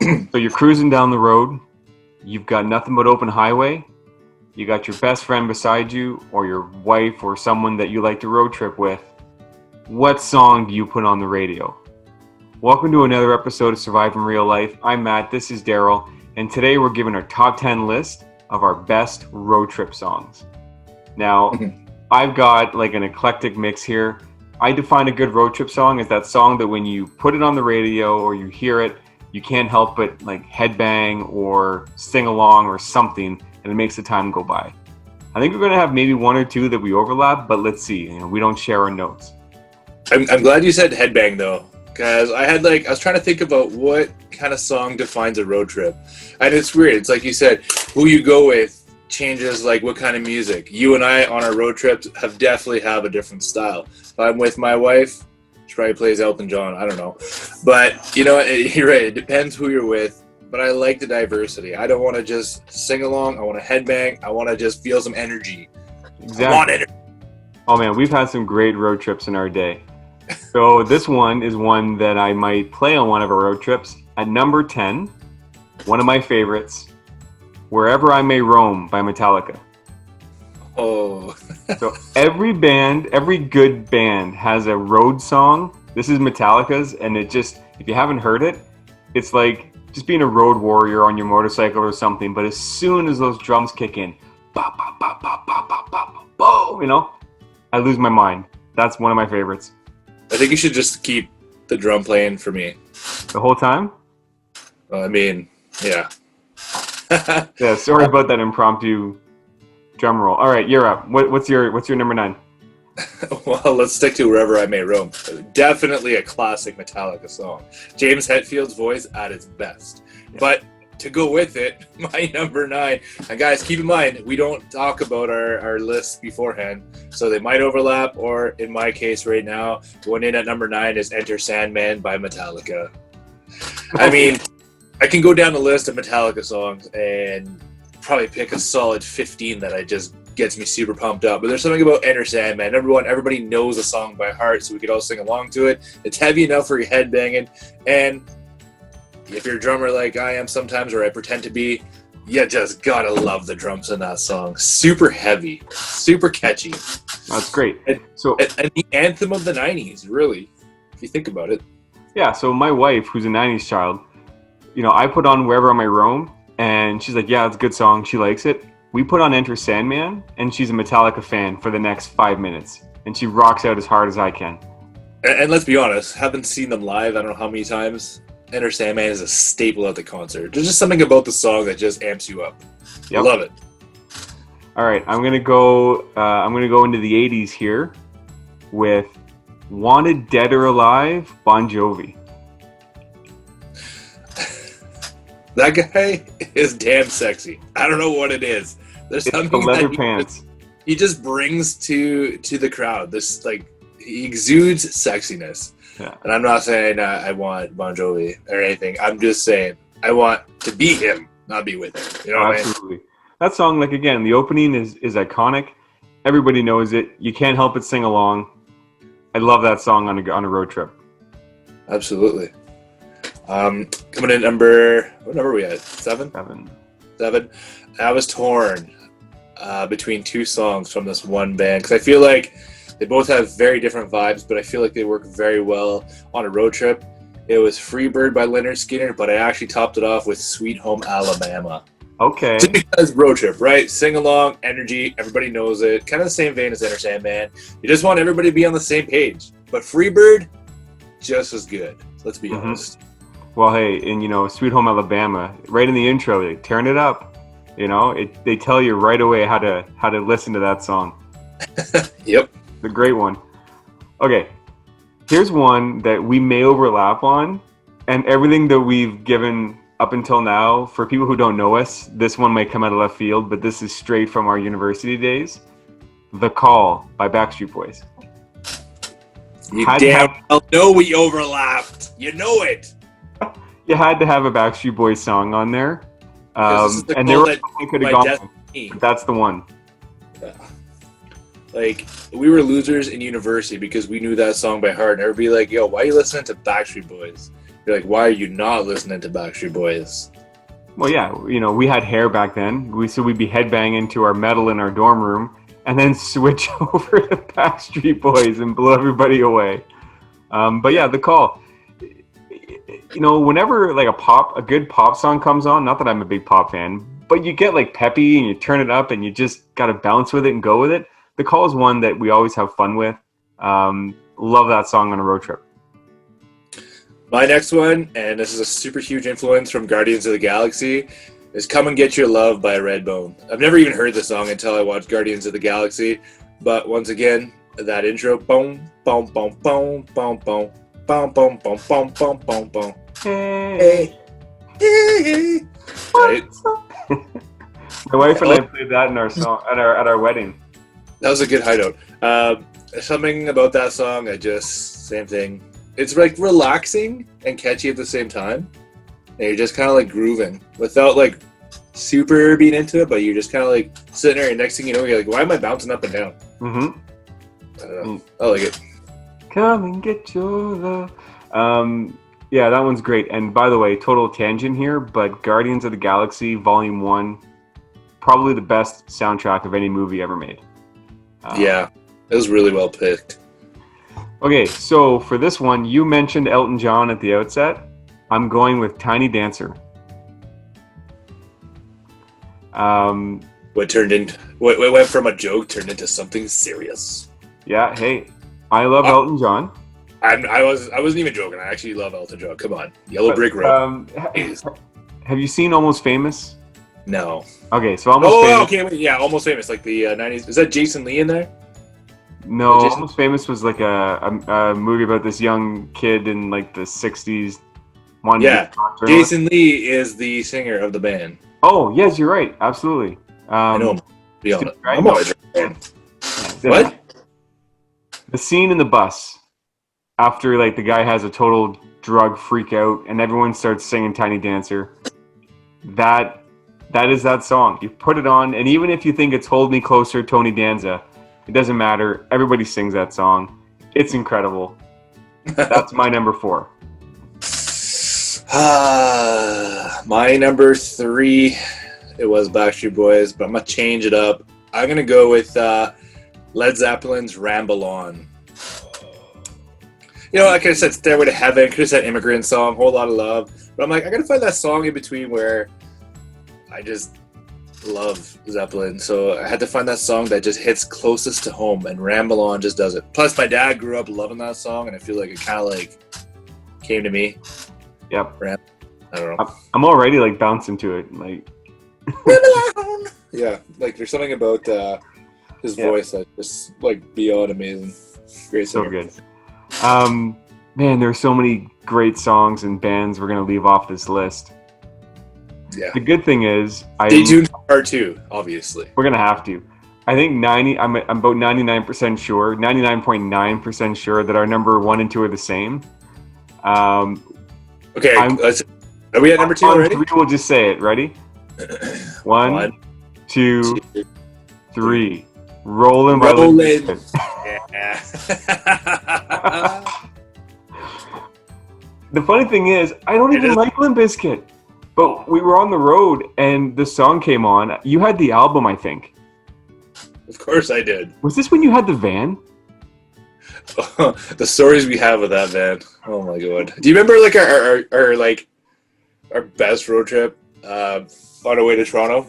So you're cruising down the road. You've got nothing but open highway. You got your best friend beside you, or your wife, or someone that you like to road trip with. What song do you put on the radio? Welcome to another episode of Survive in Real Life. I'm Matt, this is Daryl, and today we're giving our top 10 list of our best road trip songs. Now, I've got like an eclectic mix here. I define a good road trip song as that song that when you put it on the radio or you hear it, you can't help but like headbang or sing along or something, and it makes the time go by. I think we're going to have maybe one or two that we overlap, but let's see. We don't share our notes. I'm glad you said headbang though, because I was trying to think about what kind of song defines a road trip, and it's weird. It's like you said, who you go with changes like what kind of music. You and I on our road trips definitely have a different style. If I'm with my wife, she probably plays Elton John. I don't know, but you're right. It depends who you're with. But I like the diversity. I don't want to just sing along. I want to headbang. I want to just feel some energy. Exactly. I want energy. Oh man, we've had some great road trips in our day. So this one is one that I might play on one of our road trips. At number 10, one of my favorites, Wherever I May Roam by Metallica. Oh. So every good band has a road song. This is Metallica's, and it just, if you haven't heard it, it's like just being a road warrior on your motorcycle or something. But as soon as those drums kick in, bop, bop, bop, bop, bop, bop, bop, boom, I lose my mind. That's one of my favorites. I think you should just keep the drum playing for me. The whole time? Yeah. Yeah, sorry about that impromptu drum roll. All right, you're up. What's your number 9? Well, let's stick to Wherever I May Roam. Definitely a classic Metallica song. James Hetfield's voice at its best. Yeah. But to go with it, my number 9, and guys, keep in mind, we don't talk about our lists beforehand, so they might overlap, or in my case right now, going in at number 9 is Enter Sandman by Metallica. I mean, I can go down the list of Metallica songs and probably pick a solid 15 that I just gets me super pumped up. But there's something about Enter Sandman. Number 1, everybody knows the song by heart, so we could all sing along to it. It's heavy enough for your head banging, and if you're a drummer like I am sometimes, or I pretend to be, you just gotta love the drums in that song. Super heavy, super catchy. That's great. And the anthem of the 90s, really, if you think about it. Yeah, so my wife, who's a 90s child, I put on Wherever I May Roam, and she's like, yeah, it's a good song. She likes it. We put on Enter Sandman, and she's a Metallica fan for the next 5 minutes, and she rocks out as hard as I can. And let's be honest, haven't seen them live, I don't know how many times. Enter Sandman is a staple at the concert. There's just something about the song that just amps you up. Yep. Love it. All right, I'm gonna go into the 80s here with Wanted Dead or Alive, Bon Jovi. That guy is damn sexy. I don't know what it is. There's something the leather pants. He just brings to the crowd. This he exudes sexiness. Yeah. And I'm not saying I want Bon Jovi or anything. I'm just saying I want to be him, not be with him. You know what Absolutely. I mean? That song, again, the opening is iconic. Everybody knows it. You can't help but sing along. I love that song on a road trip. Absolutely. Coming in what number are we at? 7? 7. I was torn between 2 songs from this one band, because I feel like they both have very different vibes, but I feel like they work very well on a road trip. It was Freebird by Lynyrd Skynyrd, but I actually topped it off with Sweet Home Alabama. Okay. Just because road trip, right? Sing along, energy, everybody knows it. Kind of the same vein as Enter Sandman. You just want everybody to be on the same page. But Freebird, just as good. Let's be honest. Well, hey, and Sweet Home Alabama, right in the intro, they turn it up. They tell you right away how to listen to that song. Yep. It's a great one. Okay, here's one that we may overlap on, and everything that we've given up until now, for people who don't know us, this one might come out of left field, but this is straight from our university days. The Call by Backstreet Boys. You know we overlapped. You know it. You had to have a Backstreet Boys song on there. And there could have gone. That's the one. Yeah. We were losers in university because we knew that song by heart, and everybody like, yo, why are you listening to Backstreet Boys? You're like, why are you not listening to Backstreet Boys? Well, yeah, we had hair back then. So we'd be headbanging to our metal in our dorm room, and then switch over to Backstreet Boys and blow everybody away. But yeah, the call. Whenever like a good pop song comes on, not that I'm a big pop fan, but you get like peppy and you turn it up and you just gotta bounce with it and go with it. The call is one that we always have fun with. Love that song on a road trip. My next one, and this is a super huge influence from Guardians of the Galaxy, is Come and Get Your Love by Redbone. I've never even heard the song until I watched Guardians of the Galaxy, but once again, that intro, boom, boom, boom, boom, boom, boom, boom, boom, boom, boom, boom, boom, boom. Hey, hey, right? My wife and I played that in our song at our wedding. That was a good hideout. Something about that song, same thing. It's like relaxing and catchy at the same time. And you're just kind of like grooving without like super being into it, but you're just kind of like sitting there and next thing you know, you're like, why am I bouncing up and down? Mm-hmm. I don't know. I like it. Come and get your love. Yeah, that one's great. And by the way, total tangent here, but Guardians of the Galaxy Volume 1, probably the best soundtrack of any movie ever made. Yeah, it was really well picked. Okay, so for this one, you mentioned Elton John at the outset. I'm going with Tiny Dancer. What went from a joke turned into something serious. Yeah, hey, I love Elton John. I wasn't even joking. I actually love Elton John. Come on, Yellow Brick Road. Have you seen Almost Famous? No. Okay, so Almost Famous. Okay, wait, yeah, Almost Famous, like the 90s. Is that Jason Lee in there? No, Almost Famous was like a movie about this young kid in like the 60s. Yeah, Jason Lee is the singer of the band. Oh, yes, you're right. Absolutely. I know him. Be honest. Right? I'm always right. What? The scene in the bus after like the guy has a total drug freak out and everyone starts singing Tiny Dancer. That is that song. You put it on, and even if you think it's Hold Me Closer, Tony Danza, it doesn't matter. Everybody sings that song. It's incredible. That's my number 4. My number 3, it was Backstreet Boys, but I'm going to change it up. I'm going to go with Led Zeppelin's Ramble On. I could have said Stairway to Heaven, could have said Immigrant Song, Whole Lot of Love. But I'm like, I got to find that song in between where I just love Zeppelin. So I had to find that song that just hits closest to home, and Ramble On just does it. Plus, my dad grew up loving that song, and I feel like it kind of like came to me. Yep. I don't know. I'm already like bouncing to it. Like, yeah, like there's something about his voice that just like beyond amazing. Great singer. So good. Man, there's so many great songs and bands we're gonna leave off this list. Yeah. The good thing is, stay tuned for part 2. Obviously, we're gonna have to. I think I'm about 99% sure, 99.9% sure that our number 1 and 2 are the same. Okay, are we at number 2 already? 3, we'll just say it. Ready? 1, 2, 3. Rollin' by Limp Bizkit. Yeah. The funny thing is, I don't even like Limp Bizkit. But we were on the road and the song came on. You had the album, I think. Of course I did. Was this when you had the van? The stories we have with that van. Oh my god. Do you remember like our best road trip on our way to Toronto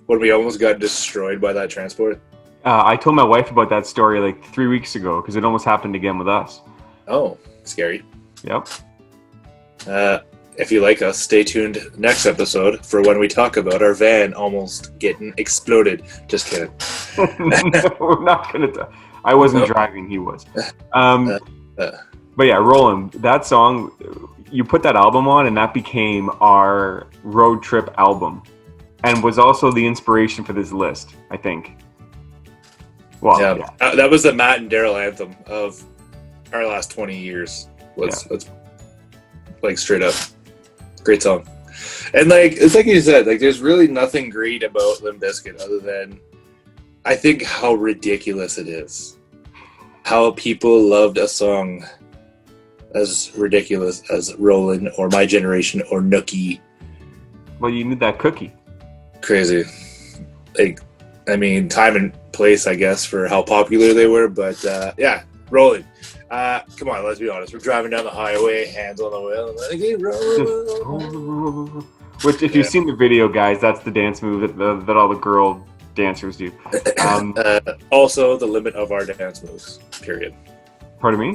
when we almost got destroyed by that transport? I told my wife about that story like 3 weeks ago because it almost happened again with us. Oh, scary. Yep. If you like us, stay tuned next episode for when we talk about our van almost getting exploded. Just kidding. No, we're not going to. I wasn't driving, he was. But yeah, Roland, that song, you put that album on and that became our road trip album and was also the inspiration for this list, I think. Well, yeah. That was the Matt and Daryl anthem of our last 20 years. Let's like straight up. Great song. And like it's like you said, like there's really nothing great about Limp Bizkit other than I think how ridiculous it is. How people loved a song as ridiculous as Roland or My Generation or Nookie. Well, you need that cookie. Crazy. Like, I mean, time and place, I guess, for how popular they were. But yeah, Roland. Come on, let's be honest. We're driving down the highway, hands on the wheel, and letting it roll. Which, if you've seen the video, guys, that's the dance move that all the girl dancers do. Also, the limit of our dance moves. Period. Pardon me?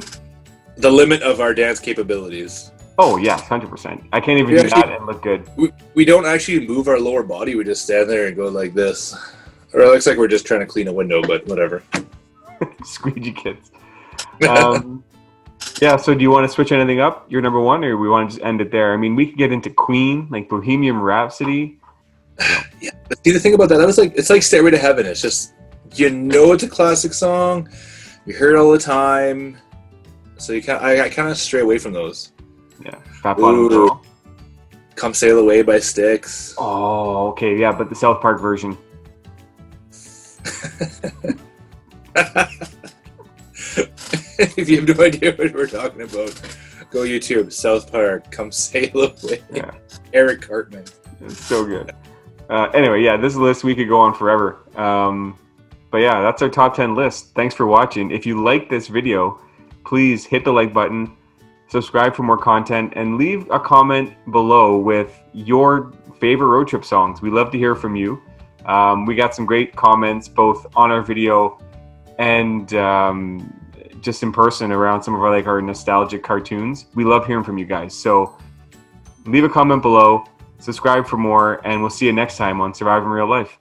The limit of our dance capabilities. Oh, yes, 100%. I can't even do that and look good. We don't actually move our lower body. We just stand there and go like this. Or it looks like we're just trying to clean a window, but whatever. Squeegee kids. Yeah, so do you want to switch anything up? Your number one, or we want to just end it there? I mean, we could get into Queen, like Bohemian Rhapsody. Yeah, but see, the thing about that was like, it's like Stairway to Heaven. It's just, it's a classic song. You hear it all the time. So I kind of stray away from those. Yeah, Fat Bottom Girl. Come Sail Away by Styx. Oh, okay, yeah, but the South Park version. If you have no idea what we're talking about, go YouTube. South Park, Come Sail Away. Yeah. Eric Cartman. It's so good. Anyway, yeah, this list, we could go on forever. But yeah, that's our top 10 list. Thanks for watching. If you like this video, please hit the like button, subscribe for more content, and leave a comment below with your favorite road trip songs. We love to hear from you. We got some great comments both on our video and just in person around some of our nostalgic cartoons. We love hearing from you guys. So leave a comment below, subscribe for more, and we'll see you next time on Surviving Real Life.